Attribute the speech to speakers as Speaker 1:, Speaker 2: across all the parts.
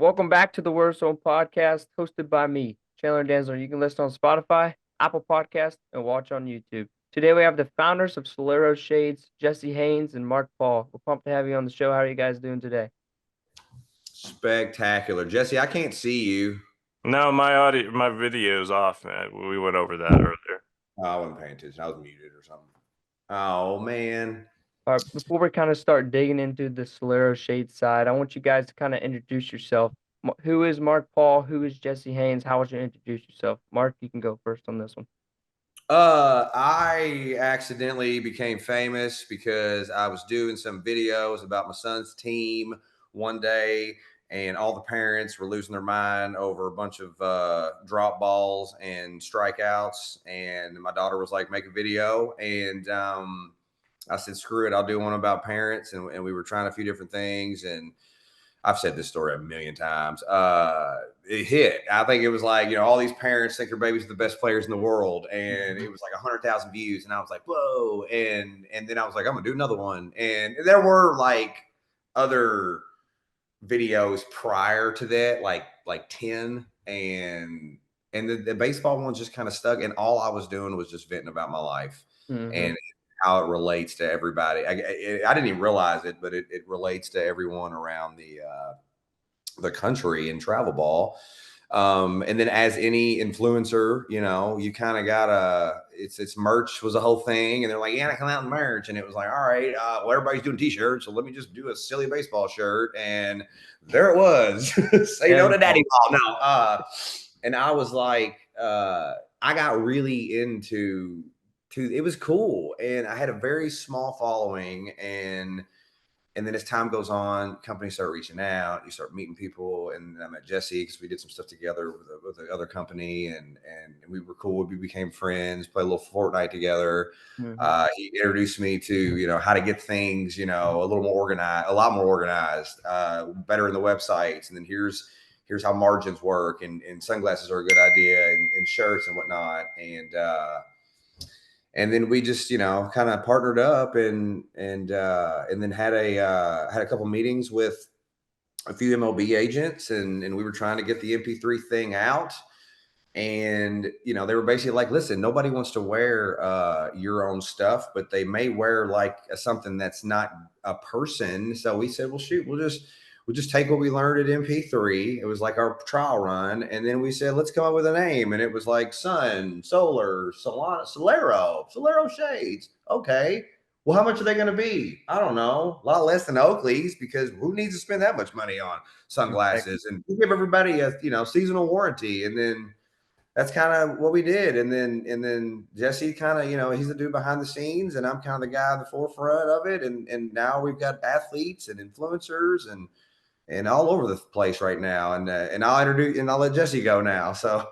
Speaker 1: Welcome back to the Word Zone podcast, hosted by me, Chandler Danzler. You can listen on Spotify, Apple Podcast, and watch on YouTube. Today we have the founders of Solaro Shades, Jesse Haynes and Mark Paul. We're pumped to have you on the show. How are you guys doing today?
Speaker 2: Spectacular. Jesse, I can't see you.
Speaker 3: No, my video's off, man. We went over that earlier.
Speaker 2: Oh, I wasn't paying attention. I was muted or something. Oh, man.
Speaker 1: All right, before we kind of start digging into the Solaro Shades side, I want you guys to kind of introduce yourself. Who is Mark Paul? Who is Jesse Haynes? How would you introduce yourself? Mark, you can go first on this one.
Speaker 2: I accidentally became famous because I was doing some videos about my son's team one day, and all the parents were losing their mind over a bunch of drop balls and strikeouts. And my daughter was like, make a video. And I said, screw it, I'll do one about parents. And we were trying a few different things. And I've said this story a million times. It hit. I think it was like, all these parents think their babies are the best players in the world. And it was like 100,000 views. And I was like, whoa. And then I was like, I'm going to do another one. And there were like other videos prior to that, like 10. And the baseball ones just kind of stuck. And all I was doing was just venting about my life. And how it relates to everybody. I didn't even realize it, but it relates to everyone around the country in travel ball. And then as any influencer, you kind of gotta, it's merch was a whole thing. And they're like, yeah, I come out in merch. And it was like, all right, well, everybody's doing t-shirts. So let me just do a silly baseball shirt. And there it was. Say no to daddy ball. No. And I was like, I got really into it was cool, and I had a very small following, and then as time goes on, companies start reaching out, you start meeting people, and I met Jesse because we did some stuff together with the other company, and we were cool. We became friends, played a little Fortnite together. He introduced me to how to get things a little more organized, a lot more organized, better in the websites, and then here's how margins work, and sunglasses are a good idea, and shirts and whatnot, and then we just, kind of partnered up and then had a couple meetings with a few MLB agents, and we were trying to get the MP3 thing out. And, they were basically like, listen, nobody wants to wear your own stuff, but they may wear like something that's not a person. So we said, well, shoot, we'll just take what we learned at MP3. It was like our trial run. And then we said, let's come up with a name. And it was like Sun, Solar, Solaro Shades. Okay. Well, how much are they going to be? I don't know. A lot less than Oakley's, because who needs to spend that much money on sunglasses? And we give everybody a seasonal warranty. And then that's kind of what we did. And then Jesse kind of, he's the dude behind the scenes, and I'm kind of the guy at the forefront of it. And now we've got athletes and influencers and all over the place right now. And I'll let Jesse go now.
Speaker 3: So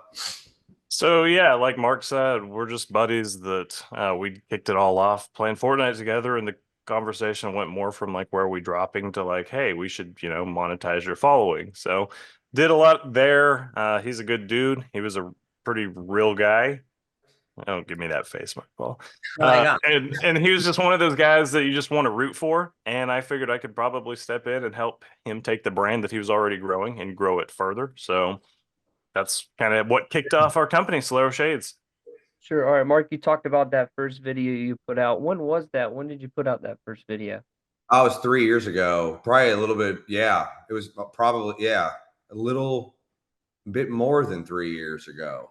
Speaker 3: yeah, like Mark said, we're just buddies that we kicked it all off playing Fortnite together, and the conversation went more from like, where are we dropping, to like, hey, we should monetize your following. So did a lot there. He's a good dude. He was a pretty real guy. Don't give me that face, Mark Paul. And he was just one of those guys that you just want to root for. And I figured I could probably step in and help him take the brand that he was already growing and grow it further. So that's kind of what kicked off our company, Solaro Shades.
Speaker 1: Sure. All right, Mark, you talked about that first video you put out. When was that? When did you put out that first video?
Speaker 2: I was 3 years ago, probably a little bit. Yeah, it was probably, a little bit more than 3 years ago.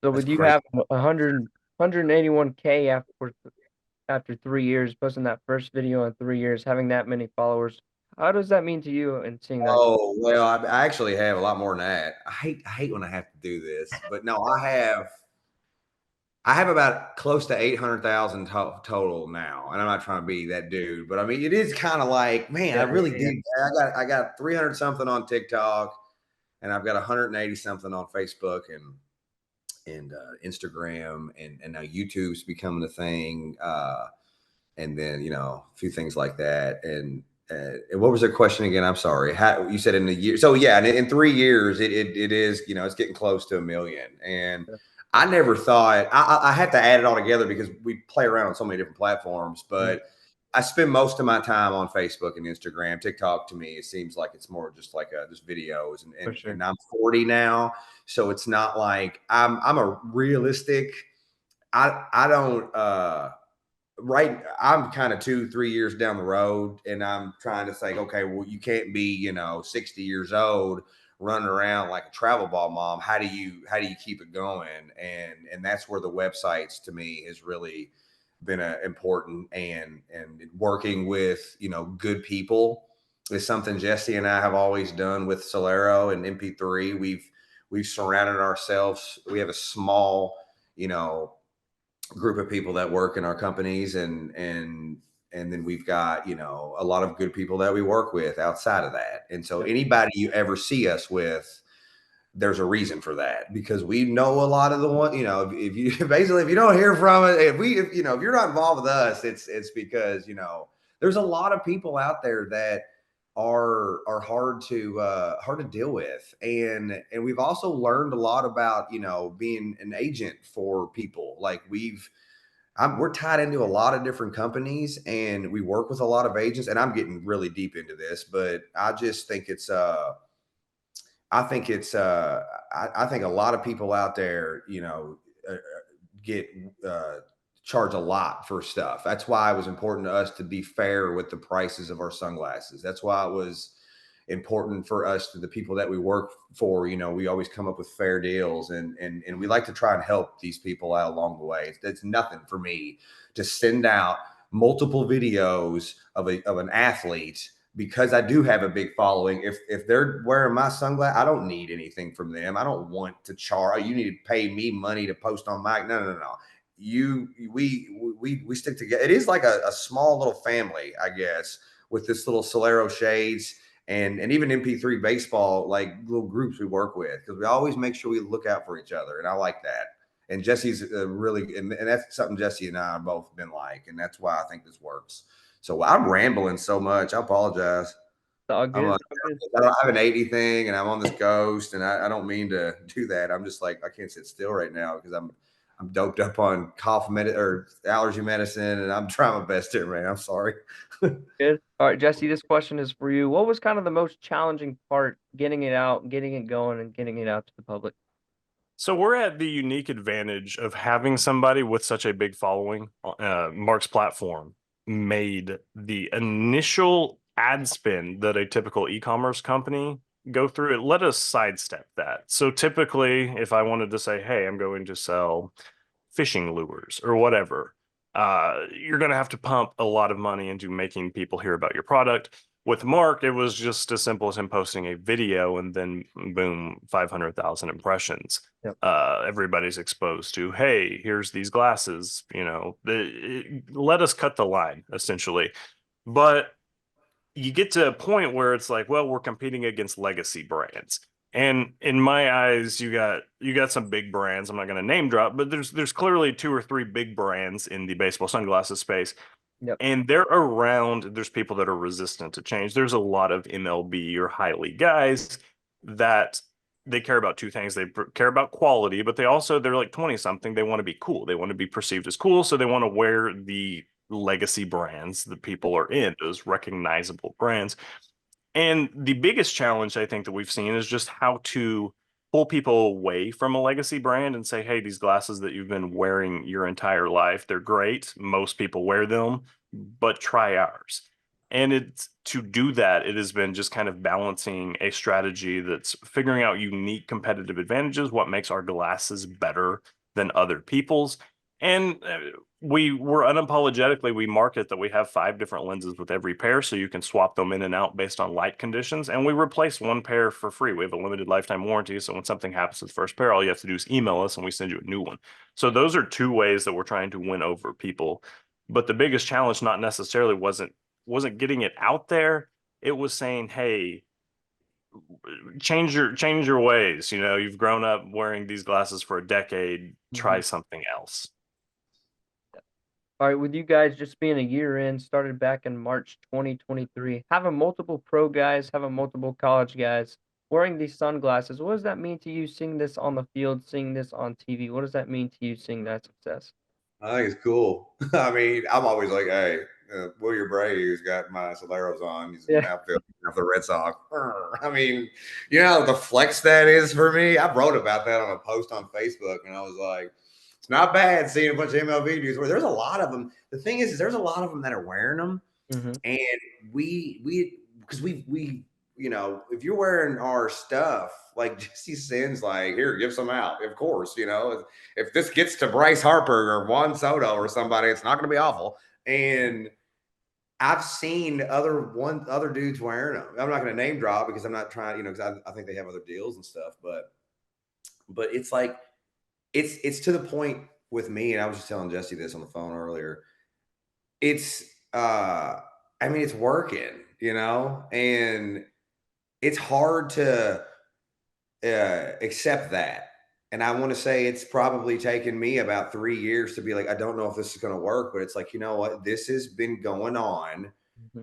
Speaker 1: So with you have 181K after 3 years, posting that first video in 3 years, having that many followers, how does that mean to you and seeing that?
Speaker 2: Oh, well, I actually have a lot more than that. I hate when I have to do this, but no, I have about close to 800,000 total now, and I'm not trying to be that dude, but I mean, it is kind of like, man, I really did. I got 300 something on TikTok, and I've got 180 something on Facebook and Instagram, and now YouTube's becoming a thing, and then a few things like that. And what was the question again? I'm sorry. How you said in a year? So yeah, in 3 years, it is it's getting close to 1 million. And I never thought I had to add it all together because we play around on so many different platforms, but I spend most of my time on Facebook and Instagram. TikTok to me, it seems like it's more just like just videos,
Speaker 1: For sure.
Speaker 2: and I'm 40 now, so it's not like I'm a realistic. I don't right. I'm kind of 2-3 years down the road, and I'm trying to think, okay, well, you can't be 60 years old running around like a travel ball mom. How do you keep it going? And that's where the websites to me has really been important, and working with good people is something Jesse and I have always done with Solaro and MP3. We've surrounded ourselves. We have a small group of people that work in our companies, and then we've got a lot of good people that we work with outside of that. And so anybody you ever see us with, there's a reason for that, because we know a lot of the one, if you basically, if you don't hear from it, if you're not involved with us, it's because there's a lot of people out there that are hard to deal with. And we've also learned a lot about being an agent for people. Like we're tied into a lot of different companies, and we work with a lot of agents, and I'm getting really deep into this, but I just think I think a lot of people out there, uh, get charge a lot for stuff. That's why it was important to us to be fair with the prices of our sunglasses. That's why it was important for us, to the people that we work for. We always come up with fair deals, and we like to try and help these people out along the way. It's nothing for me to send out multiple videos of an athlete, because I do have a big following. If they're wearing my sunglasses, I don't need anything from them. I don't want to charge. You need to pay me money to post on my. No. We stick together. It is like a small little family, I guess, with this little Solaro Shades and even MP3 baseball, like little groups we work with, because we always make sure we look out for each other, and I like that. And Jesse's really, and that's something Jesse and I have both been like, and that's why I think this works. So I'm rambling so much. I apologize.
Speaker 1: It's all
Speaker 2: I'm
Speaker 1: good.
Speaker 2: a,
Speaker 1: It's all good.
Speaker 2: I don't have an 80 thing, and I'm on this ghost, and I don't mean to do that. I'm just like, I can't sit still right now because I'm doped up on or allergy medicine, and I'm trying my best here, man. I'm sorry.
Speaker 1: Good. All right, Jesse, this question is for you. What was kind of the most challenging part getting it out, getting it going, and getting it out to the public?
Speaker 3: So we're at the unique advantage of having somebody with such a big following. Mark's platform made the initial ad spend that a typical e-commerce company go through. It let us sidestep that. So typically, if I wanted to say, hey, I'm going to sell fishing lures or whatever, you're going to have to pump a lot of money into making people hear about your product. With Mark, it was just as simple as him posting a video, and then boom, 500,000 impressions.
Speaker 1: Yep.
Speaker 3: Everybody's exposed to, hey, here's these glasses. Let us cut the line, essentially. But you get to a point where it's like, well, we're competing against legacy brands. And in my eyes, you got some big brands. I'm not going to name drop, but there's clearly 2 or 3 big brands in the baseball sunglasses space.
Speaker 1: Yep.
Speaker 3: And they're around. There's people that are resistant to change. There's a lot of MLB or high league guys that they care about 2 things. They care about quality, but they're like 20 something. They want to be cool. They want to be perceived as cool. So they want to wear the legacy brands that people are in, those recognizable brands. And the biggest challenge I think that we've seen is just how to pull people away from a legacy brand and say, hey, these glasses that you've been wearing your entire life, they're great. Most people wear them, but try ours. And it's to do that, it has been just kind of balancing a strategy that's figuring out unique competitive advantages, what makes our glasses better than other people's. And we unapologetically, we market that we have 5 different lenses with every pair, so you can swap them in and out based on light conditions. And we replace 1 pair for free. We have a limited lifetime warranty, so when something happens to the first pair, all you have to do is email us and we send you a new one. So those are 2 ways that we're trying to win over people. But the biggest challenge not necessarily wasn't getting it out there. It was saying, hey, change your ways. You've grown up wearing these glasses for a decade. Try something else.
Speaker 1: All right, with you guys just being a year in, started back in March 2023, having multiple pro guys, having multiple college guys wearing these sunglasses, what does that mean to you seeing this on the field, seeing this on TV? What does that mean to you seeing that success?
Speaker 2: I think it's cool. I mean, I'm always like, hey, William Brady, who's got my Soleros on. He's an
Speaker 1: Yeah.
Speaker 2: outfielder of the Red Sox. I mean, you know the flex that is for me. I wrote about that on a post on Facebook, and I was like, it's not bad seeing a bunch of MLB dudes where there's a lot of them. The thing is there's a lot of them that are wearing them, and we because we you know, if you're wearing our stuff, like Jesse Sims, like, here, give some out. Of course, you know, if this gets to Bryce Harper or Juan Soto or somebody, it's not going to be awful. And I've seen other dudes wearing them. I'm not going to name drop because I'm not trying, you know, because I think they have other deals and stuff. But it's like it's to the point with me, and I was just telling Jesse this on the phone earlier. It's I mean, it's working, you know, and it's hard to accept that. And I want to say it's probably taken me about 3 years to be like, I don't know if this is going to work, but it's like, you know what? This has been going on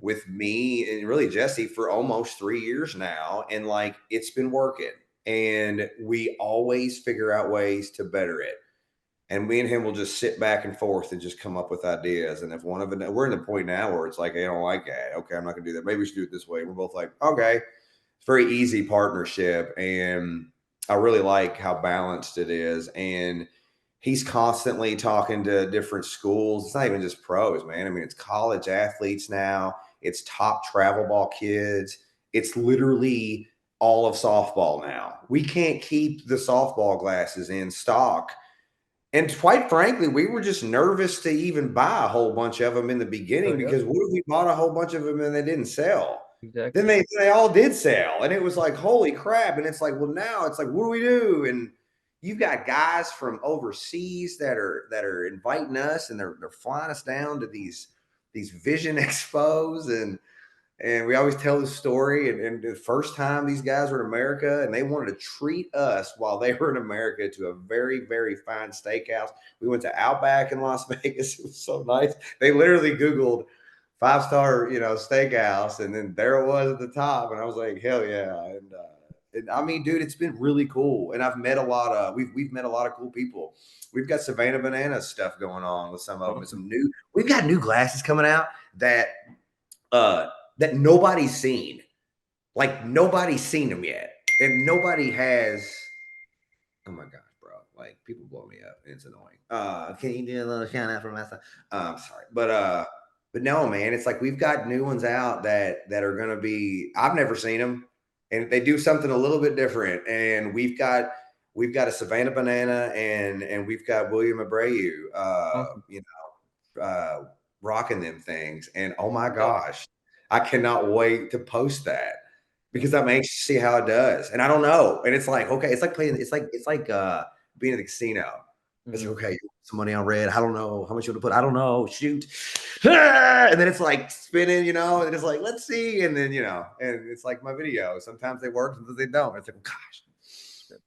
Speaker 2: with me and really Jesse for almost 3 years now. And like, it's been working. And we always figure out ways to better it. And me and him will just sit back and forth and just come up with ideas. And if one of it, we're in the point now where it's like, hey, I don't like that. Okay, I'm not going to do that. Maybe we should do it this way. We're both like, okay. It's very easy partnership. And I really like how balanced it is. And he's constantly talking to different schools. It's not even just pros, man. I mean, it's college athletes now, it's top travel ball kids. It's literally all of softball now. We can't keep the softball glasses in stock. And quite frankly, we were just nervous to even buy a whole bunch of them in the beginning because what if we bought a whole bunch of them and they didn't sell?
Speaker 1: Exactly.
Speaker 2: Then they all did sell, and it was like, holy crap. And it's like, well, now it's like, what do we do? And you've got guys from overseas that are inviting us, and they're flying us down to these vision expos, and we always tell the story. And the first time these guys were in America, and they wanted to treat us while they were in America to a very, very fine steakhouse. We went to Outback in Las Vegas. It was so nice. They literally Googled 5-star, you know, steakhouse, and then there it was at the top. And I was like, hell yeah. And I mean, dude, it's been really cool. And I've met a lot of we've met a lot of cool people. We've got Savannah Banana stuff going on with some of them.
Speaker 1: Awesome.
Speaker 2: We've got new glasses coming out that that nobody's seen. Like nobody's seen them yet. And nobody has. Oh my gosh, bro. Like people blow me up. It's annoying. Can you do a little shout out for myself? Sorry. But no, man, it's like we've got new ones out that are gonna be, I've never seen them. And they do something a little bit different. And we've got a Savannah Banana and we've got William Abreu
Speaker 1: Awesome.
Speaker 2: you know, rocking them things. And oh my gosh, I cannot wait to post that because I'm anxious to see how it does. And I don't know. And it's like, okay, it's like playing, it's like being at the casino. It's like, okay, you want some money on red. I don't know how much you want to put. I don't know. Shoot. And then it's like spinning, you know, and it's like, let's see. And then, you know, and it's like my video. Sometimes they work, sometimes they don't. It's like, oh, gosh.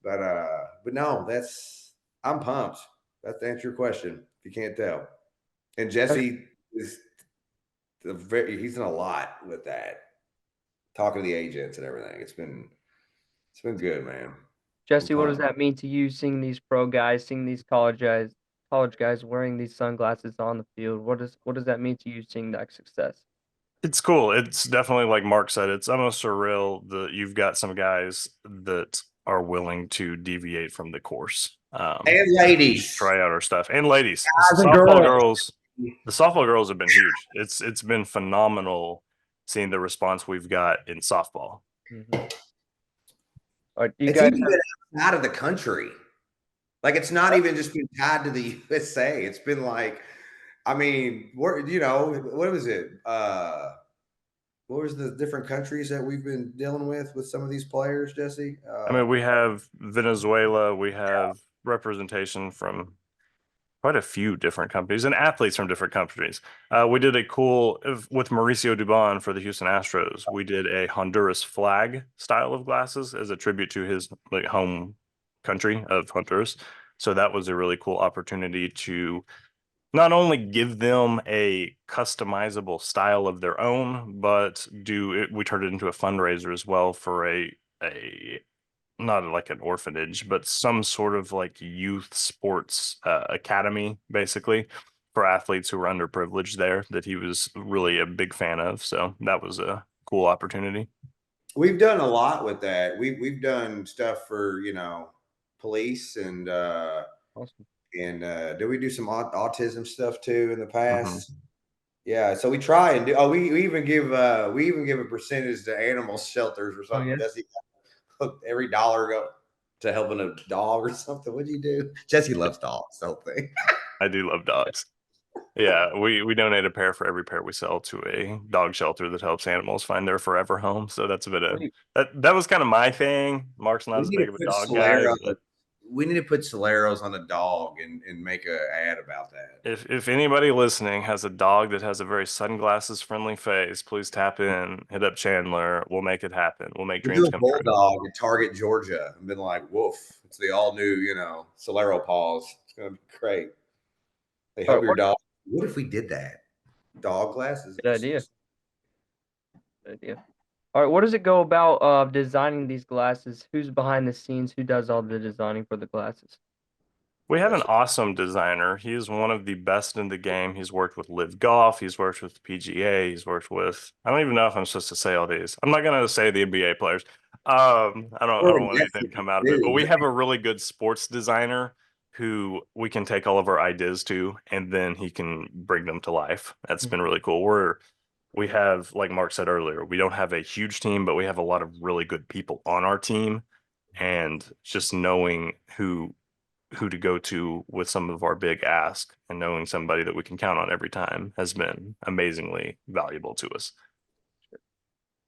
Speaker 2: But no, I'm pumped. That's to answer your question, if you can't tell. And Jesse is he's done a lot with that. Talking to the agents and everything. It's been good, man.
Speaker 1: Jesse, what does that mean to you seeing these pro guys, seeing these college guys wearing these sunglasses on the field? What does that mean to you seeing that success?
Speaker 3: It's cool. It's definitely like Mark said, it's almost surreal that you've got some guys that are willing to deviate from the course.
Speaker 2: And ladies.
Speaker 3: Try out our stuff. And ladies.
Speaker 2: Guys and girls.
Speaker 3: The softball girls have been huge. It's been phenomenal seeing the response we've got in softball.
Speaker 2: It's even been out of the country. Like it's not even just been tied to the USA. It's been like, I mean, you know, what was it? What was the different countries that we've been dealing with some of these players, Jesse?
Speaker 3: I mean, we have Venezuela, we have representation from quite a few different companies and athletes from different countries. We did a cool with Mauricio Dubon for the Houston Astros. We did a Honduras flag style of glasses as a tribute to his like home country of Honduras. So that was a really cool opportunity to not only give them a customizable style of their own, but we turned it into a fundraiser as well for a not like an orphanage, but some sort of like youth sports academy, basically. for athletes who were underprivileged there that he was really a big fan of. So that was a cool opportunity.
Speaker 2: We've done a lot with that. We've done stuff for, police
Speaker 1: Awesome.
Speaker 2: and did we do some autism stuff too in the
Speaker 3: Mm-hmm.
Speaker 2: past? Yeah, so we try and do. Oh, we even give a percentage to animal shelters or
Speaker 1: Oh
Speaker 2: something.
Speaker 1: yeah.
Speaker 2: Jesse, every dollar go to helping a dog or something. What'd you do? Jesse loves dogs. The whole thing.
Speaker 3: I do love dogs. Yeah, we donate a pair for every pair we sell to a dog shelter that helps animals find their forever home. So that's a bit of that was kind of my thing. Mark's not
Speaker 2: We
Speaker 3: as
Speaker 2: need to
Speaker 3: big of a
Speaker 2: put
Speaker 3: dog guy,
Speaker 2: Solaro.
Speaker 3: but
Speaker 2: We need to put Soleros on a dog and make a ad about that.
Speaker 3: if anybody listening has a dog that has a very sunglasses friendly face, please tap in, hit up Chandler. We'll make it happen. We'll make
Speaker 2: We'll do
Speaker 3: dreams
Speaker 2: a
Speaker 3: come true.
Speaker 2: bulldog at Target, Georgia, and been like, woof. It's the all new, Solero paws. It's gonna be great. They
Speaker 1: All
Speaker 2: help
Speaker 1: right,
Speaker 2: your dog. What if we did that? Dog glasses.
Speaker 1: good idea. Good idea. All right, what does it go about designing these glasses? Who's behind the scenes? Who does all the designing for the glasses?
Speaker 3: We have an
Speaker 2: Jesse.
Speaker 3: awesome designer. He is one of the best in the game. He's worked with Live Golf. He's worked with PGA. He's worked with, I don't even know if I'm supposed to say all these. I'm not going to say the NBA players. I don't want anything to come out of it, but we have a really good sports designer who we can take all of our ideas to, and then he can bring them to life. That's been really cool. We have, like Mark said earlier, we don't have a huge team, but we have a lot of really good people on our team. And just knowing who to go to with some of our big ask and knowing somebody that we can count on every time has been amazingly valuable to us.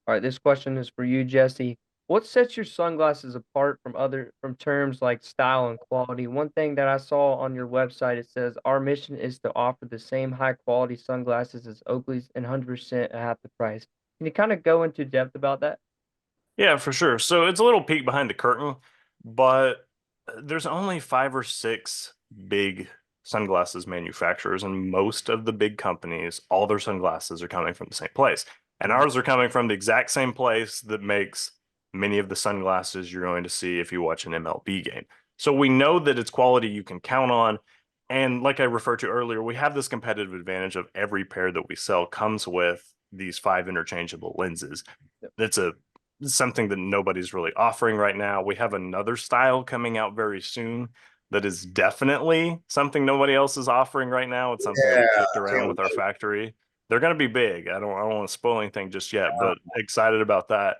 Speaker 1: All right, this question is for you, Jesse. What sets your sunglasses apart from terms like style and quality? One thing that I saw on your website, it says our mission is to offer the same high quality sunglasses as Oakley's and 100% at half the price. Can you kind of go into depth about that?
Speaker 3: Yeah, for sure. So it's a little peek behind the curtain, but there's only 5 or 6 big sunglasses manufacturers, and most of the big companies, all their sunglasses are coming from the same place. And ours are coming from the exact same place that makes many of the sunglasses you're going to see if you watch an MLB game. So we know that it's quality you can count on. And like I referred to earlier, we have this competitive advantage of every pair that we sell comes with these 5 interchangeable lenses. That's something that nobody's really offering right now. We have another style coming out very soon that is definitely something nobody else is offering right now. It's something that we
Speaker 2: Yeah,
Speaker 3: kicked around
Speaker 2: can't
Speaker 3: with our
Speaker 2: wait.
Speaker 3: factory. They're going to be big. I don't want to spoil anything just yet, but excited about that.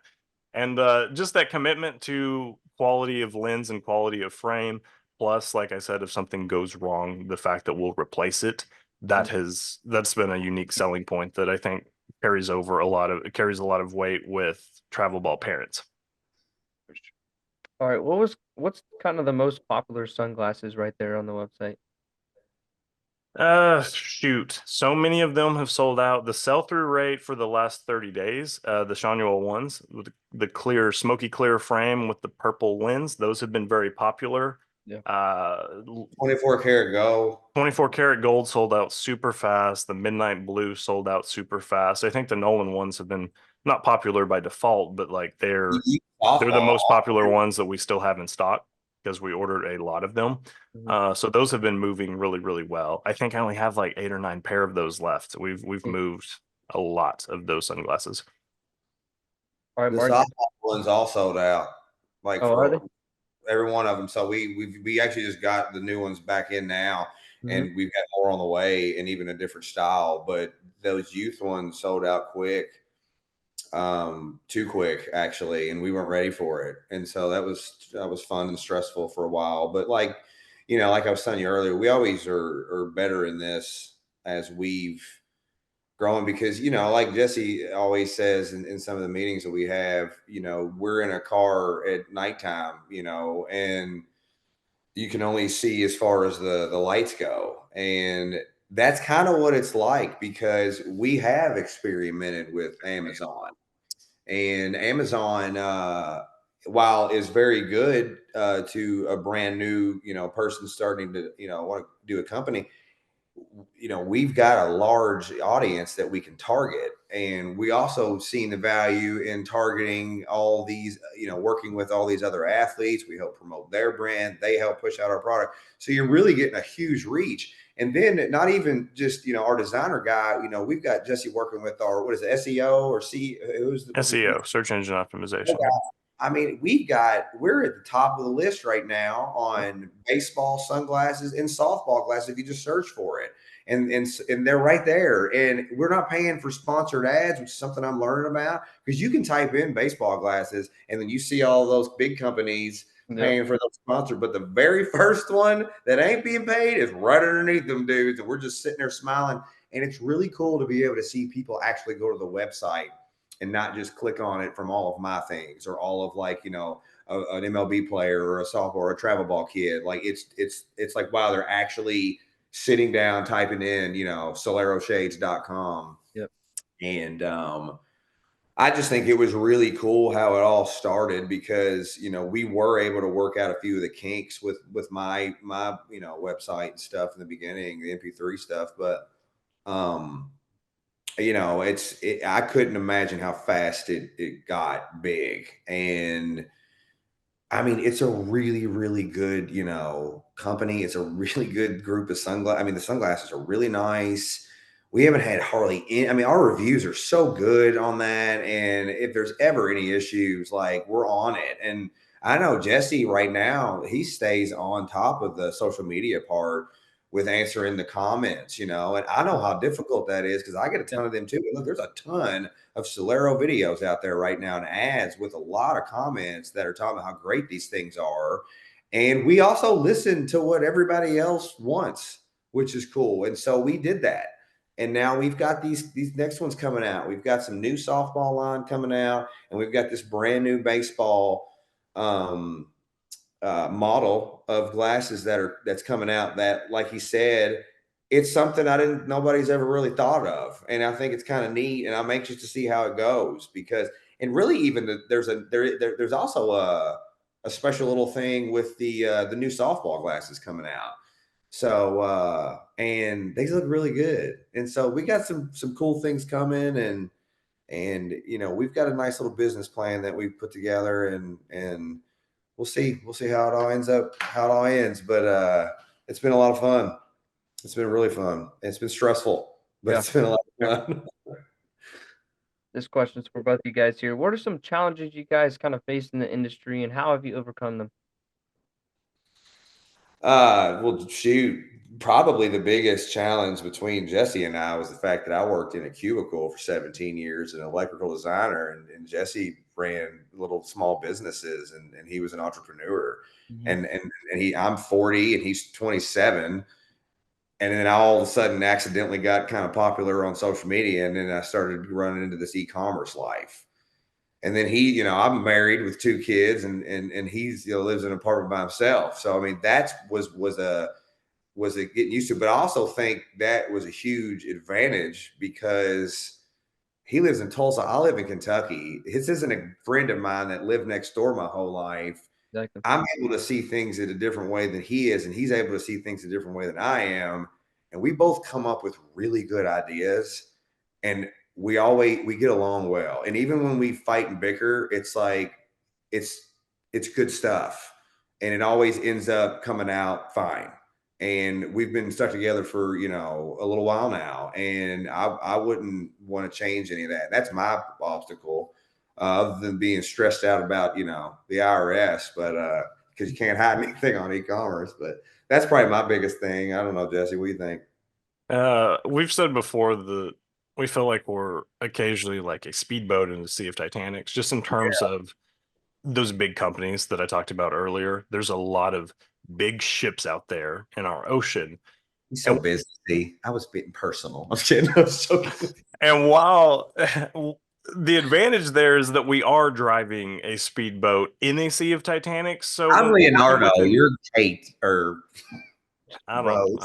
Speaker 3: And just that commitment to quality of lens and quality of frame. Plus, like I said, if something goes wrong, the fact that we'll replace it, that's been a unique selling point that I think carries a lot of weight with travel ball parents.
Speaker 1: All right, what's kind of the most popular sunglasses right there on the website?
Speaker 3: Shoot. So many of them have sold out. The sell-through rate for the last 30 days, the Shanuel ones, with the clear, smoky clear frame with the purple lens, those have been very popular.
Speaker 1: Yeah.
Speaker 2: 24 karat gold.
Speaker 3: 24 karat gold sold out super fast. The midnight blue sold out super fast. I think the Nolan ones have been not popular by default, but like they're the
Speaker 2: Softball.
Speaker 3: most popular ones that we still have in stock because we ordered a lot of them.
Speaker 1: Mhm.
Speaker 3: So those have been moving really, really well. I think I only have like 8 or 9 pair of those left. We've moved a lot of those sunglasses.
Speaker 1: All right,
Speaker 2: The
Speaker 1: Mark.
Speaker 2: softball ones all sold out, like
Speaker 1: Oh, are they?
Speaker 2: for every one of them. So we actually just got the new ones back in now,
Speaker 1: Mhm.
Speaker 2: and we've got more on the way, and even a different style. But those youth ones sold out quick, too quick actually, and we weren't ready for it. And so that was fun and stressful for a while. But like I was telling you earlier, we always are better in this as we've growing because like Jesse always says in some of the meetings that we have, we're in a car at nighttime, and you can only see as far as the lights go. And that's kind of what it's like because we have experimented with Amazon. And Amazon, while is very good to a brand new, person starting to, want to do a company, we've got a large audience that we can target. And we also seen the value in targeting all these, working with all these other athletes. We help promote their brand. They help push out our product. So you're really getting a huge reach. And then not even just, our designer guy, we've got Jesse working with our, what is it, SEO or who's the
Speaker 3: SEO, search engine optimization.
Speaker 2: I mean, we're at the top of the list right now on baseball sunglasses and softball glasses if you just search for it. And they're right there. And we're not paying for sponsored ads, which is something I'm learning about, because you can type in baseball glasses and then you see all those big companies paying for those sponsors. But the very first one that ain't being paid is right underneath them dudes. And we're just sitting there smiling. And it's really cool to be able to see people actually go to the website and not just click on it from all of my things or all of like, an MLB player or a softball or a travel ball kid. Like it's like, wow, they're actually sitting down, typing in, SolaroShades.com.
Speaker 1: Yep.
Speaker 2: And I just think it was really cool how it all started because, we were able to work out a few of the kinks with my website and stuff in the beginning, the MP3 stuff. But, I couldn't imagine how fast it got big. And I mean, it's a really, really good, company. It's a really good group of sunglasses. I mean, the sunglasses are really nice. We haven't had hardly any, I mean, our reviews are so good on that. And if there's ever any issues, like we're on it. And I know Jesse right now, he stays on top of the social media part with answering the comments, and I know how difficult that is because I get a ton of them too. Look, there's a ton of Solaro videos out there right now and ads with a lot of comments that are talking about how great these things are. And we also listen to what everybody else wants, which is cool. And so we did that. And now we've got these next ones coming out. We've got some new softball line coming out, and we've got this brand new baseball model of glasses that's coming out that, like he said, it's something nobody's ever really thought of. And I think it's kind of neat, and I'm anxious to see how it goes because, and really even there's also a special little thing with the new softball glasses coming out. So, and they look really good. And so we got some cool things coming and, we've got a nice little business plan that we've put together and we'll see how it all ends. But, it's been a lot of fun. It's been really fun. It's been stressful, but it's been a lot of fun.
Speaker 1: This question's for both you guys here. What are some challenges you guys kind of face in the industry and how have you overcome them?
Speaker 2: Well, shoot, probably the biggest challenge between Jesse and I was the fact that I worked in a cubicle for 17 years, an electrical designer, and Jesse ran little small businesses, and he was an entrepreneur.
Speaker 1: Mm-hmm.
Speaker 2: And I'm 40 and he's 27. And then I all of a sudden accidentally got kind of popular on social media, and then I started running into this e-commerce life. And then I'm married with 2 kids and he's, lives in an apartment by himself. So, I mean, that was a getting used to, but I also think that was a huge advantage because he lives in Tulsa. I live in Kentucky. This isn't a friend of mine that lived next door my whole life.
Speaker 1: Exactly.
Speaker 2: I'm able to see things in a different way than he is, and he's able to see things a different way than I am. And we both come up with really good ideas. And we get along well. And even when we fight and bicker, it's like it's good stuff. And it always ends up coming out fine. And we've been stuck together for, a little while now. And I wouldn't want to change any of that. That's my obstacle, other than being stressed out about, the IRS, but because you can't hide anything on e-commerce. But that's probably my biggest thing. I don't know, Jesse, what do you think?
Speaker 3: We've said before that we feel like we're occasionally like a speedboat in the Sea of Titanics, just in terms of those big companies that I talked about earlier. There's a lot of big ships out there in our ocean.
Speaker 2: He's so busy. I was being personal. I'm kidding. I was so
Speaker 3: And while the advantage there is that we are driving a speedboat in a Sea of Titanics. So
Speaker 2: I'm Leonardo. You're Kate or
Speaker 3: I don't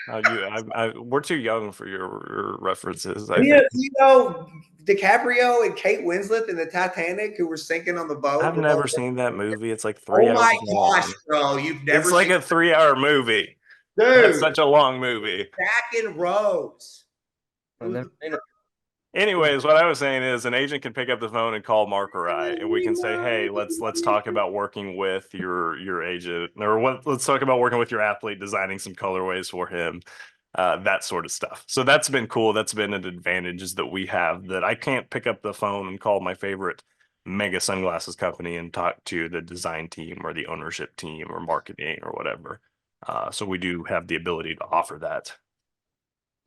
Speaker 3: know. We're too young for your references.
Speaker 2: DiCaprio and Kate Winslet in the Titanic who were sinking on the boat.
Speaker 3: I've never seen that movie. It's like 3 hours long.
Speaker 2: Oh my gosh, bro! You've never.
Speaker 3: It's like a 3-hour movie.
Speaker 2: Dude,
Speaker 3: that's such a long movie.
Speaker 2: Jack and Rose.
Speaker 1: I've never seen it.
Speaker 3: Anyways, what I was saying is an agent can pick up the phone and call Mark or I, and we can say, "Hey, let's talk about working with your agent, or let's talk about working with your athlete, designing some colorways for him, that sort of stuff." So that's been cool. That's been an advantage is that we have that I can't pick up the phone and call my favorite mega sunglasses company and talk to the design team or the ownership team or marketing or whatever. So we do have the ability to offer that.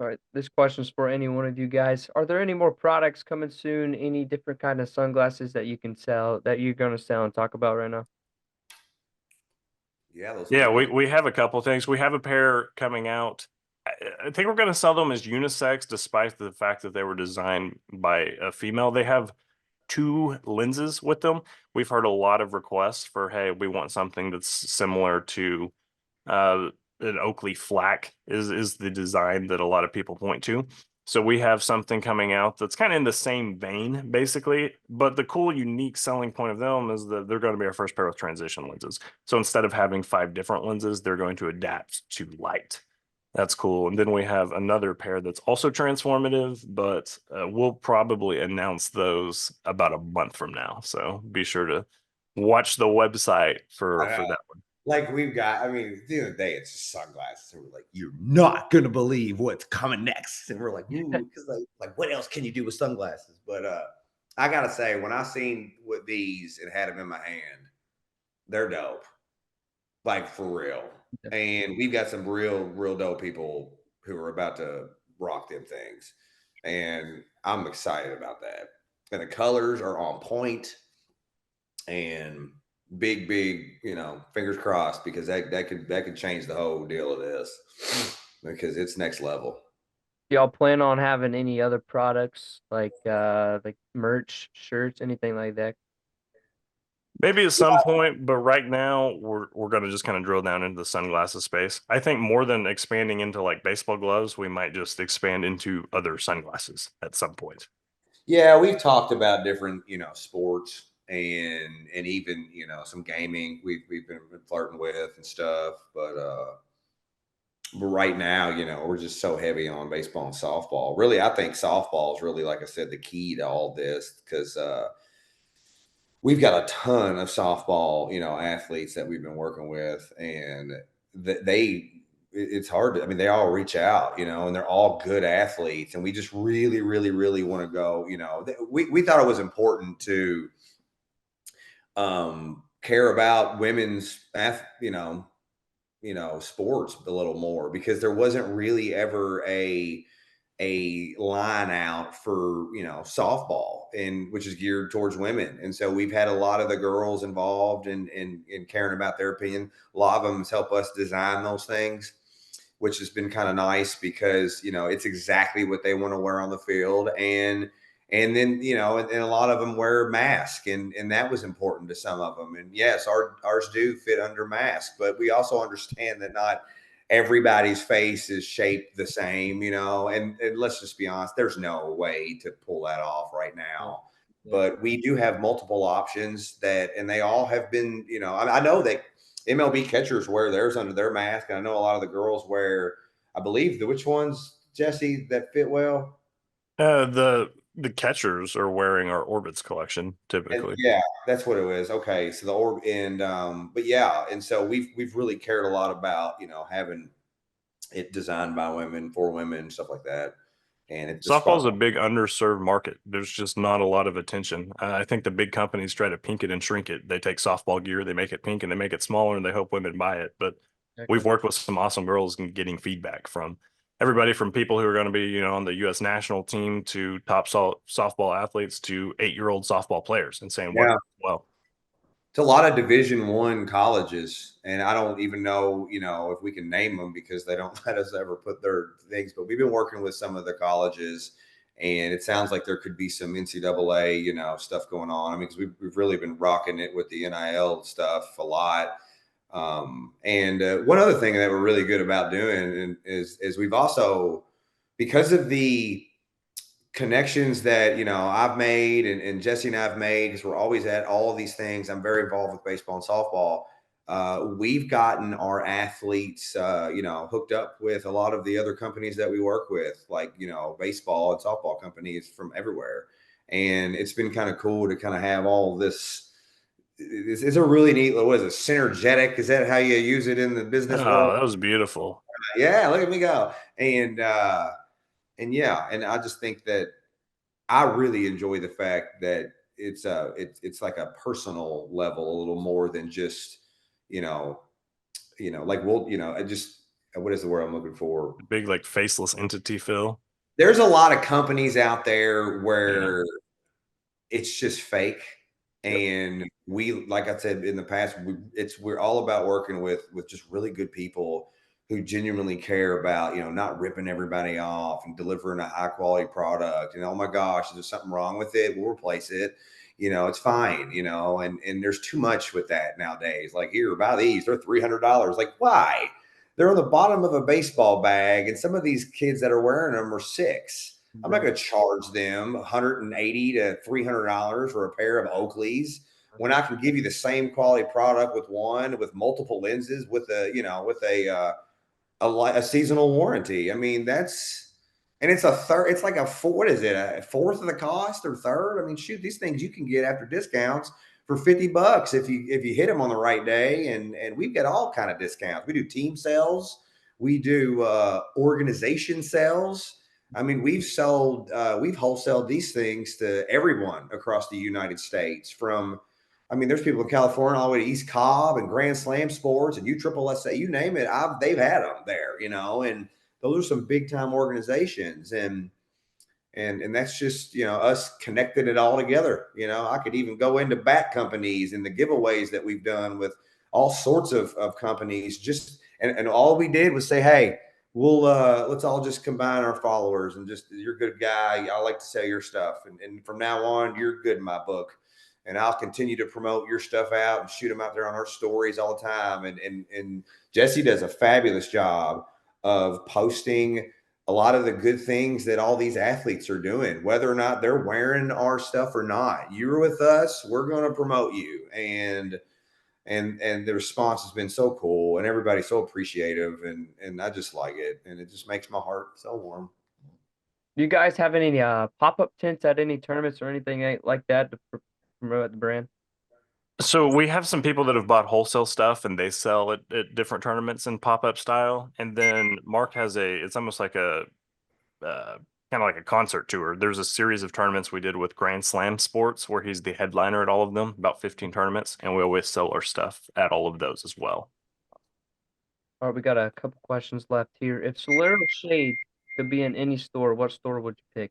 Speaker 1: All right, this question's for any one of you guys. Are there any more products coming soon? Any different kind of sunglasses that you can sell that you're going to sell and talk about right now?
Speaker 2: Yeah, those
Speaker 3: Yeah,
Speaker 2: hoodies.
Speaker 3: we have a couple things. We have a pair coming out. I think we're going to sell them as unisex, despite the fact that they were designed by a female. They have two lenses with them. We've heard a lot of requests for, hey, we want something that's similar to uh, an Oakley flak is the design that a lot of people point to. So we have something coming out that's kind of in the same vein, basically. But the cool, unique selling point of them is that they're going to be our first pair with transition lenses. So instead of having 5 different lenses, they're going to adapt to light. That's cool. And then we have another pair that's also transformative, but we'll probably announce those about a month from now. So be sure to watch the website for that one.
Speaker 2: Like we've got, I mean, at the end of the day, it's just sunglasses. And we're like, you're not gonna believe what's coming next. And we're like, ooh, because like what else can you do with sunglasses? But I gotta say, when I seen with these and had them in my hand, they're dope. Like for real.
Speaker 1: Yeah.
Speaker 2: And we've got some real dope people who are about to rock them things. And I'm excited about that. And the colors are on point and big, fingers crossed because that could change the whole deal of this because it's next level.
Speaker 1: Y'all plan on having any other products like merch, shirts, anything like that?
Speaker 3: Maybe at some point, but right now we're gonna just kind of drill down into the sunglasses space. I think more than expanding into like baseball gloves, we might just expand into other sunglasses at some point.
Speaker 2: Yeah, we've talked about different, sports and even, some gaming we've been flirting with and stuff. But right now, we're just so heavy on baseball and softball. Really, I think softball is really, like I said, the key to all this because we've got a ton of softball, athletes that we've been working with, and it's hard to, I mean, they all reach out, and they're all good athletes, and we just really want to go, we thought it was important to care about women's, sports a little more because there wasn't really ever a line out for softball and which is geared towards women, and so we've had a lot of the girls involved in caring about their opinion. A lot of them help us design those things, which has been kind of nice because it's exactly what they want to wear on the field. And then and a lot of them wear mask, and that was important to some of them. And yes, ours do fit under mask, but we also understand that not everybody's face is shaped the same, and let's just be honest, there's no way to pull that off right now.
Speaker 1: Yeah.
Speaker 2: But we do have multiple options and they all have been, I know that MLB catchers wear theirs under their mask. And I know a lot of the girls wear, I believe, which ones, Jesse, that fit well?
Speaker 3: The catchers are wearing our Orbits collection
Speaker 2: And
Speaker 3: typically.
Speaker 2: yeah, that's what it was. Okay, so the orb and but yeah, and so we've really cared a lot about having it designed by women for women, stuff like that. And it's the
Speaker 3: Softball is
Speaker 2: spot.
Speaker 3: a big underserved market. There's just not a lot of attention. I think the big companies try to pink it and shrink it. They take softball gear, they make it pink, and they make it smaller, and they hope women buy it. But we've
Speaker 1: Exactly.
Speaker 3: worked with some awesome girls and getting feedback from everybody from people who are going to be, on the U.S. national team to top softball athletes to 8-year-old softball players and saying,
Speaker 2: Yeah.
Speaker 3: well,
Speaker 2: It's a lot of Division I colleges, and I don't even know, if we can name them because they don't let us ever put their things. But we've been working with some of the colleges, and it sounds like there could be some NCAA, stuff going on. I mean, because we've really been rocking it with the NIL stuff a lot. And one other thing that we're really good about doing is we've also, because of the connections that I've made and Jesse and I've made because we're always at all of these things. I'm very involved with baseball and softball. we've gotten our athletes, hooked up with a lot of the other companies that we work with, like, baseball and softball companies from everywhere. And it's been kind of cool to kind of have all this. It's a really neat, what is it, synergetic? Is that how you use it in the business world?
Speaker 3: Oh, that was beautiful.
Speaker 2: Yeah, look at me go. And yeah, and I just think that I really enjoy the fact that it's like a personal level a little more than just, you know, like, well, I just, what is the word I'm looking for?
Speaker 3: Big like faceless entity feel.
Speaker 2: There's a lot of companies out there
Speaker 3: Yeah.
Speaker 2: where it's just fake.
Speaker 3: Yep.
Speaker 2: And we, like I said in the past, we're all about working with just really good people who genuinely care about, not ripping everybody off and delivering a high quality product. And oh my gosh, is there something wrong with it? We'll replace it. It's fine, and there's too much with that nowadays. Like, here, buy these, they're $300. Like, why? They're on the bottom of a baseball bag, and some of these kids that are wearing them are six. I'm not going to charge them $180 to $300 for a pair of Oakleys when I can give you the same quality product with one with multiple lenses with a seasonal warranty. I mean, and it's a third. It's like what is it? A fourth of the cost or third? I mean, shoot, these things you can get after discounts for $50 if you hit them on the right day. And we've got all kind of discounts. We do team sales. We do organization sales. I mean, we've wholesaled these things to everyone across the United States. There's people in California all the way to East Cobb and Grand Slam Sports and USSSA, you name it. They've had them there, and those are some big time organizations. And that's just, us connecting it all together. I could even go into bat companies and the giveaways that we've done with all sorts of companies. And all we did was say, hey, we'll let's all just combine our followers and just, you're a good guy, I like to sell your stuff, and from now on you're good in my book, and I'll continue to promote your stuff out and shoot them out there on our stories all the time. And Jesse does a fabulous job of posting a lot of the good things that all these athletes are doing, whether or not they're wearing our stuff or not. You're with us, we're going to promote you. And the response has been so cool, and everybody's so appreciative, and I just like it, and it just makes my heart so warm.
Speaker 1: Do you guys have any pop-up tents at any tournaments or anything like that to promote the brand?
Speaker 3: So we have some people that have bought wholesale stuff and they sell at different tournaments in pop-up style. And then Mark has it's almost like a kind of like a concert tour. There's a series of tournaments we did with Grand Slam Sports where he's the headliner at all of them, about 15 tournaments, and we always sell our stuff at all of those as well.
Speaker 1: All right, we got a couple questions left here. If Solaro Shades could be in any store, what store would you pick?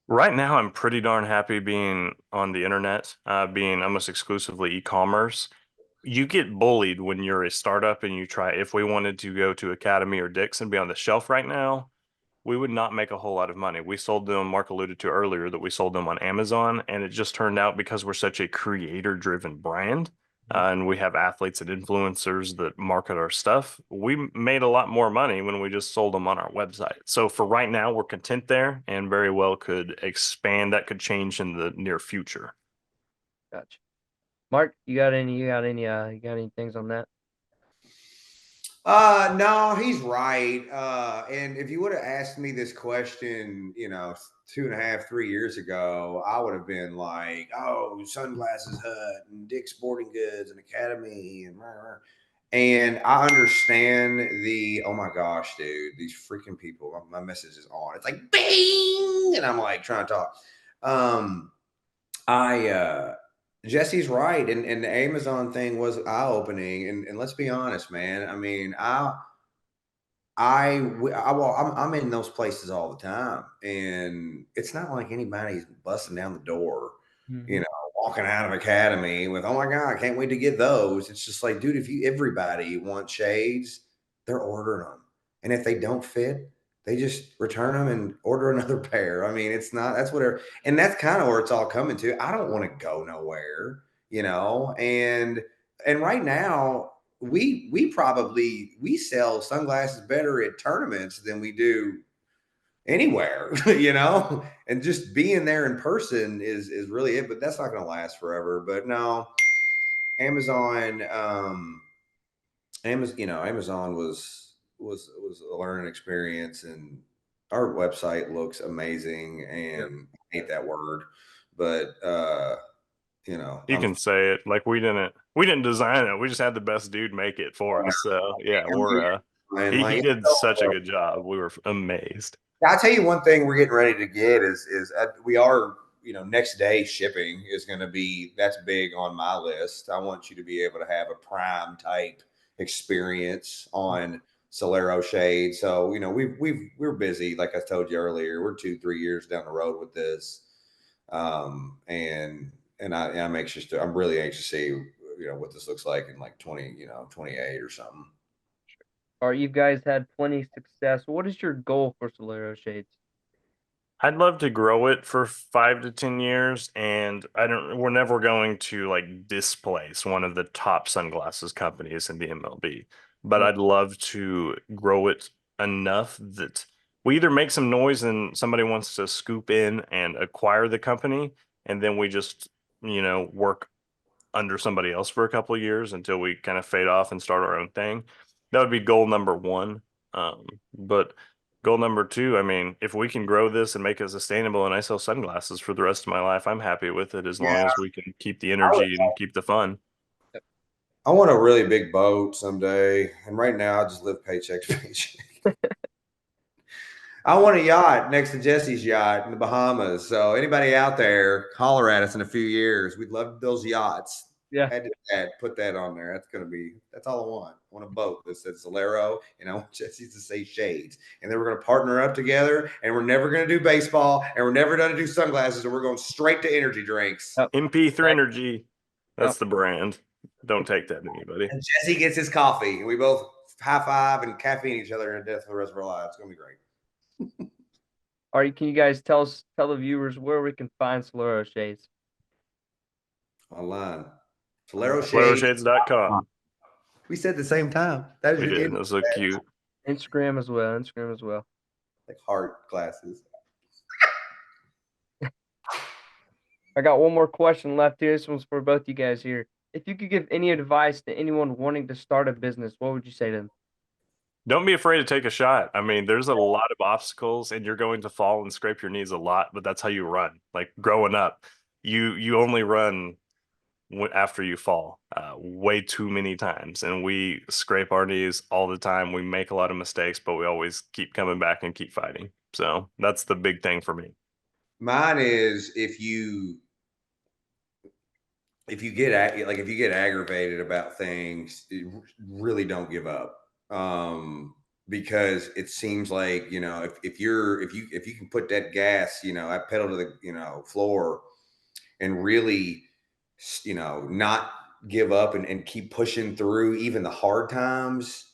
Speaker 3: Right now, I'm pretty darn happy being on the internet, being almost exclusively e-commerce. You get bullied when you're a startup and you try. If we wanted to go to Academy or Dick's and be on the shelf right now, we would not make a whole lot of money. We sold them, Mark alluded to earlier that we sold them on Amazon, and it just turned out because we're such a creator-driven brand, and we have athletes and influencers that market our stuff, we made a lot more money when we just sold them on our website. So for right now, we're content there and very well could expand. That could change in the near future.
Speaker 1: Gotcha. Mark, you got any things on that?
Speaker 2: No, he's right. And if you would have asked me this question, 2.5, 3 years ago, I would have been like, oh, Sunglasses Hut and Dick's Sporting Goods and Academy and rah, rah. And I understand oh my gosh, dude, these freaking people, my message is on. It's like bing, and I'm like trying to talk. I Jesse's right, and the Amazon thing was eye opening. And let's be honest, man. I mean, I'm in those places all the time, and it's not like anybody's busting down the door,
Speaker 1: Mm-hmm.
Speaker 2: walking out of Academy with, oh my God, I can't wait to get those. It's just like, dude, if everybody wants shades, they're ordering them. And if they don't fit, they just return them and order another pair. I mean, and that's kind of where it's all coming to. I don't want to go nowhere, and right now, we sell sunglasses better at tournaments than we do anywhere, and just being there in person is really it. But that's not going to last forever. But no, Amazon, Amazon was a learning experience, and our website looks amazing,
Speaker 1: Yep.
Speaker 2: and I hate that word, but
Speaker 3: You can say it. Like we didn't design it. We just had the best dude make it for us. So yeah, we're
Speaker 2: and
Speaker 3: he
Speaker 2: like,
Speaker 3: did such a good job. We were amazed.
Speaker 2: I'll tell you one thing we're getting ready to get is we are, next day shipping is going to be, that's big on my list. I want you to be able to have a prime type experience on Solaro Shades. So, we're busy. Like I told you earlier, we're 2-3 years down the road with this. And I'm anxious I'm really anxious to see, what this looks like in like 28 or something.
Speaker 1: Or you guys had plenty of success. What is your goal for Solaro Shades?
Speaker 3: I'd love to grow it for 5 to 10 years, and we're never going to like displace one of the top sunglasses companies in the MLB. But
Speaker 1: Yep.
Speaker 3: I'd love to grow it enough that we either make some noise and somebody wants to scoop in and acquire the company, and then we just, work under somebody else for a couple of years until we kind of fade off and start our own thing. That would be goal number one. But goal number two, I mean, if we can grow this and make it sustainable and I sell sunglasses for the rest of my life, I'm happy with it as long
Speaker 2: Yeah.
Speaker 3: as we can keep the energy and keep the fun.
Speaker 2: I want a really big boat someday, and right now I just live paycheck to paycheck. I want a yacht next to Jesse's yacht in the Bahamas. So anybody out there, holler at us in a few years. We'd love those yachts.
Speaker 1: Yeah.
Speaker 2: Had to put that on there. That's all I want. I want a boat that says Solaro, and I want Jesse's to say Shades. And then we're going to partner up together, and we're never going to do baseball, and we're never going to do sunglasses, and we're going straight to energy drinks.
Speaker 1: Yep.
Speaker 3: MP3 Energy, that's
Speaker 1: Yep.
Speaker 3: the brand. Don't take that to anybody.
Speaker 2: And Jesse gets his coffee, and we both high five and caffeine each other to death for the rest of our lives. It's going to be great.
Speaker 1: All right, can you guys tell the viewers where we can find Solaro Shades?
Speaker 2: Online. Solaro Shades.
Speaker 3: SolaroShades.com.
Speaker 2: We said at the same time. That was
Speaker 3: We did. That was so cute.
Speaker 1: Instagram as well. Instagram as well.
Speaker 2: Like heart glasses.
Speaker 1: I got one more question left here. This one's for both you guys here. If you could give any advice to anyone wanting to start a business, what would you say to them?
Speaker 3: Don't be afraid to take a shot. I mean, there's a lot of obstacles and you're going to fall and scrape your knees a lot, but that's how you run. Like growing up, you only run after you fall way too many times, and we scrape our knees all the time. We make a lot of mistakes, but we always keep coming back and keep fighting. So that's the big thing for me.
Speaker 2: Mine is if you get aggravated about things, really don't give up. Because it seems like, if you can put that gas, that pedal to the, floor, and really, not give up and keep pushing through even the hard times,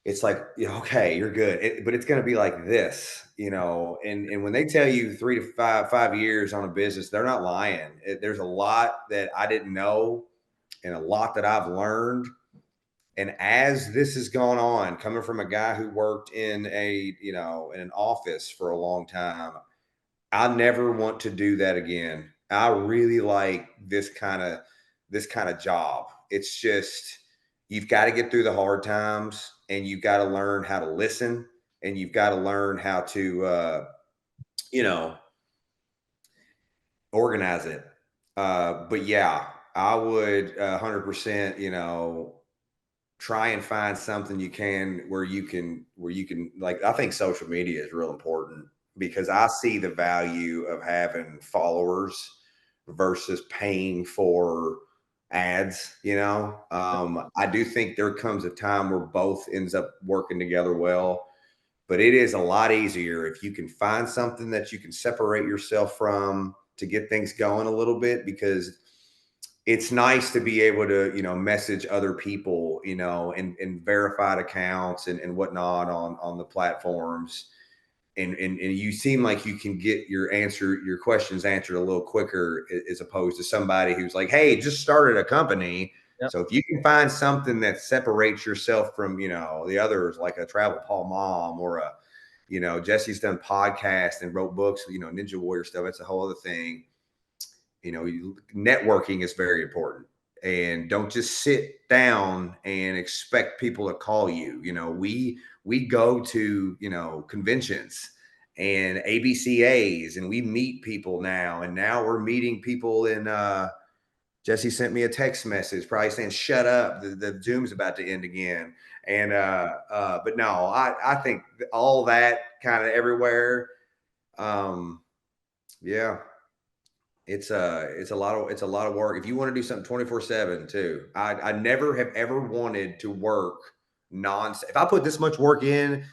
Speaker 2: it's like, okay, you're good. But it's going to be like this, and when they tell you 3 to 5 years on a business, they're not lying. There's a lot that I didn't know and a lot that I've learned. And as this has gone on, coming from a guy who worked in in an office for a long time, I never want to do that again. I really like this kind of job. It's just, you've got to get through the hard times, and you've got to learn how to listen, and you've got to learn how to organize it. But yeah, I would 100%, try and find something you can where you can like, I think social media is real important, because I see the value of having followers versus paying for ads. I do think there comes a time where both ends up working together well, but it is a lot easier if you can find something that you can separate yourself from to get things going a little bit, because it's nice to be able to, message other people, and verified accounts and whatnot on the platforms. And you seem like you can get your questions answered a little quicker, as opposed to somebody who's like, hey, just started a company.
Speaker 1: Yep.
Speaker 2: So if you can find something that separates yourself from, the others, like a Travel Paul Mom, or Jesse's done podcasts and wrote books, Ninja Warrior stuff. That's a whole other thing. Networking is very important. and don't just sit down and expect people to call you. We go to, conventions and ABCAs, and we meet people now. And now we're meeting people in, Jesse sent me a text message probably saying, shut up, the Zoom's about to end again. And, but no, I think all that kind of everywhere. Yeah, it's a lot of work. If you want to do something 24/7 too, I never have ever wanted to work non-stop. If I put this much work in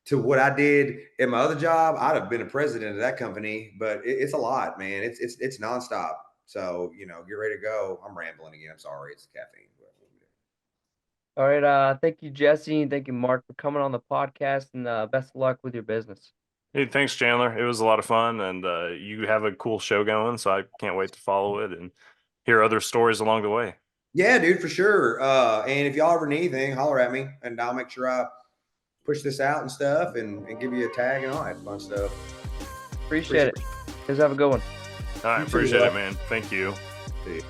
Speaker 2: to what I did in my other job, I'd have been a president of that company. But it's a lot, man. It's nonstop. So get ready to go. I'm rambling again. I'm sorry. It's caffeine.
Speaker 1: All right. Thank you, Jesse, and thank you, Mark, for coming on the podcast. And best of luck with your business.
Speaker 3: Hey, thanks, Chandler. It was a lot of fun, and you have a cool show going, so I can't wait to follow it and hear other stories along the way.
Speaker 2: Yeah, dude, for sure. And if y'all ever need anything, holler at me, and I'll make sure I push this out and stuff, and give you a tag and all that fun stuff.
Speaker 1: Appreciate it. Guys, have a good one.
Speaker 3: All right, appreciate it, man. Thank you.
Speaker 2: See you.